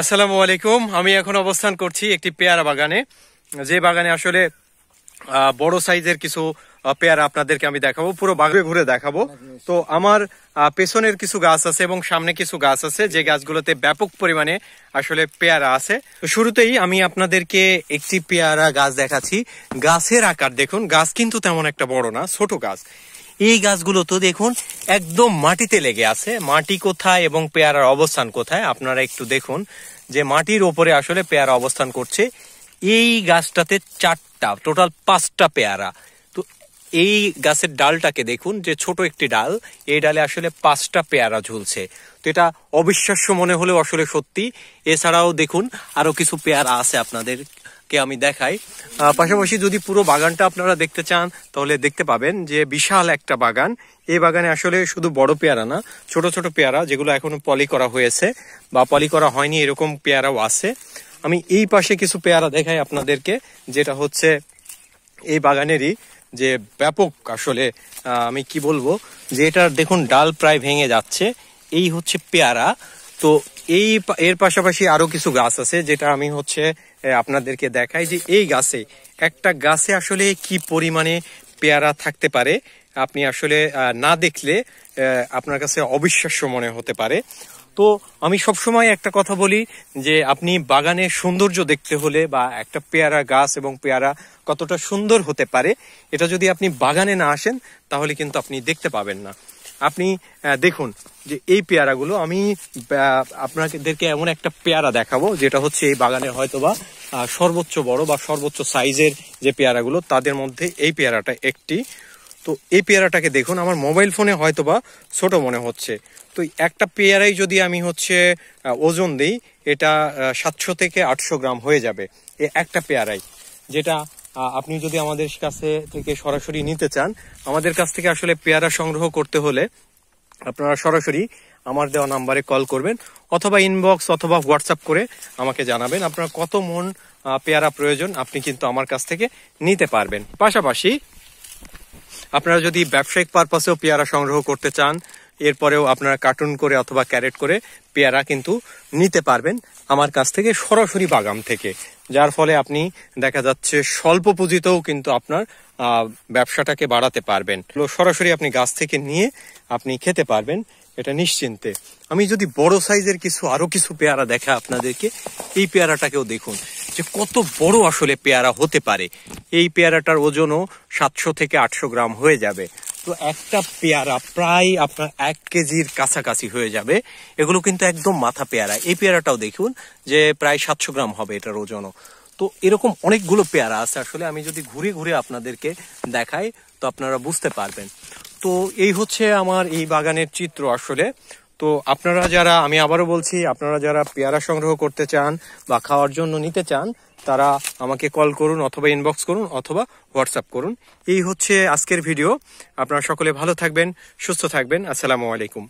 আসসালামু আলাইকুম। আমি এখন অবস্থান করছি একটি পেয়ারা বাগানে, যে বাগানে আসলে বড় সাইজের কিছু পেয়ারা আপনাদেরকে আমি দেখাবো, পুরো বাগানে ঘুরে দেখাবো। তো আমার পেছনের কিছু গাছ আছে এবং সামনে কিছু গাছ আছে, যে গাছগুলোতে ব্যাপক পরিমাণে আসলে পেয়ারা আছে। তো শুরুতেই আমি আপনাদেরকে একটি পেয়ারা গাছ দেখাচ্ছি। গাছের আকার দেখুন, গাছ কিন্তু তেমন একটা বড় না, ছোট গাছ। এই গাছগুলো তো দেখুন একদম মাটিতে লেগে আছে। মাটি কোথায় এবং পেয়ারার অবস্থান কোথায় আপনারা একটু দেখুন, যে মাটির ওপরে আসলে পেয়ারা অবস্থান করছে। এই গাছটাতে টোটাল 5টা পেয়ারা। তো এই গাছের ডালটাকে দেখুন, যে ছোট একটি ডাল, এই ডালে আসলে 5টা পেয়ারা ঝুলছে। তো এটা অবিশ্বাস্য মনে হলেও আসলে সত্যি। এছাড়াও দেখুন আরো কিছু পেয়ারা আছে, আপনাদেরকে আমি দেখাই। পাশাপাশি যদি পুরো বাগানটা আপনারা দেখতে চান তাহলে দেখতে পাবেন যে বিশাল একটা বাগান। এই বাগানে আসলে শুধু বড় পেয়ারা না, ছোট ছোট পেয়ারা যেগুলো এখনো পলি করা হয়েছে বা পলি করা হয়নি, এরকম পেয়ারাও আছে। আমি এই পাশে কিছু পেয়ারা দেখাই আপনাদেরকে, যেটা হচ্ছে এই বাগানেরই যে ব্যাপক আসলে আমি কি বলবো, যে এটা দেখুন ডাল প্রায় ভেঙে যাচ্ছে। এই হচ্ছে পেয়ারা। তো এর পাশাপাশি আরো কিছু গাছ আছে, যেটা আমি হচ্ছে আপনাদেরকে দেখাই, যে এই গাছে একটা গাছে আসলে কি পরিমাণে পেয়ারা থাকতে পারে আপনি আসলে না দেখলে আপনার কাছে অবিশ্বাস্য মনে হতে পারে। তো আমি সবসময় একটা কথা বলি, যে আপনি বাগানের সৌন্দর্য দেখতে হলে, বা একটা পেয়ারা গাছ এবং পেয়ারা কতটা সুন্দর হতে পারে, এটা যদি আপনি বাগানে না আসেন তাহলে কিন্তু আপনি দেখতে পাবেন না। আপনি দেখুন যে এই পেয়ারাগুলো, আমি আপনাদেরকে এমন একটা পেয়ারা দেখাবো যেটা হচ্ছে এই বাগানের হয়তোবা সর্বোচ্চ বড় বা সর্বোচ্চ সাইজের যে পেয়ারাগুলো, তাদের মধ্যে এই পেয়ারাটা একটি। তো এই পেয়ারাটাকে দেখুন, আমার মোবাইল ফোনে হয়তোবা ছোট মনে হচ্ছে। তো একটা পেয়ারাই যদি আমি হচ্ছে ওজন দিই, এটা 700 থেকে 800 গ্রাম হয়ে যাবে একটা পেয়ারাই। যেটা আপনি যদি আমাদের কাছে থেকে সরাসরি নিতে চান, আমাদের কাছ থেকে আসলে পেয়ারা সংগ্রহ করতে হলে আপনারা সরাসরি আমার দেওয়া নাম্বারে কল করবেন, অথবা ইনবক্স অথবা হোয়াটসঅ্যাপ করে আমাকে জানাবেন আপনার কত মন পেয়ারা প্রয়োজন, আপনি কিন্তু আমার কাছ থেকে নিতে পারবেন। পাশাপাশি আপনারা যদি ব্যবসায়িক পারপাসেও পেয়ারা সংগ্রহ করতে চান, এরপরেও আপনারা কার্টুন করে অথবা ক্যারেট করে পেয়ারা কিন্তু নিতে পারবেন আমার কাছ থেকে, সরাসরি বাগান থেকে। যার ফলে আপনি দেখা যাচ্ছে স্বল্প পুঁজিতেও কিন্তু আপনার ব্যবসাটাকে বাড়াতে পারবেন। সরাসরি আপনি গাছ থেকে নিয়ে আপনি খেতে পারবেন, এটা নিশ্চিন্তে। আমি যদি বড় সাইজের আরো কিছু পেয়ারা দেখা আপনাদেরকে, এই পেয়ারাটাকেও দেখুন যে কত বড় আসলে পেয়ারা হতে পারে। এই পেয়ারাটার ওজনও 700 থেকে 800 গ্রাম হয়ে যাবে। তো একটা পেয়ারা প্রায় আপনার 1 কেজির কাছাকাছি হয়ে যাবে। এগুলো কিন্তু একদম মাথা পেয়ারা। এই পেয়ারাটাও দেখুন যে প্রায় 700 গ্রাম হবে এটার ওজনও। তো এরকম অনেকগুলো পেয়ারা আছে। আসলে আমি যদি ঘুরে ঘুরে আপনাদেরকে দেখাই তো আপনারা বুঝতে পারবেন। তো এই হচ্ছে আমার এই বাগানের চিত্র আসলে। তো আপনারা যারা, আমি আবারও বলছি, আপনারা যারা পেয়ারা সংগ্রহ করতে চান বা খাওয়ার জন্য নিতে চান, তারা আমাকে কল করুন অথবা ইনবক্স করুন অথবা হোয়াটসঅ্যাপ করুন। এই হচ্ছে আজকের ভিডিও। আপনারা সকলে ভালো থাকবেন, সুস্থ থাকবেন। আসসালামু আলাইকুম।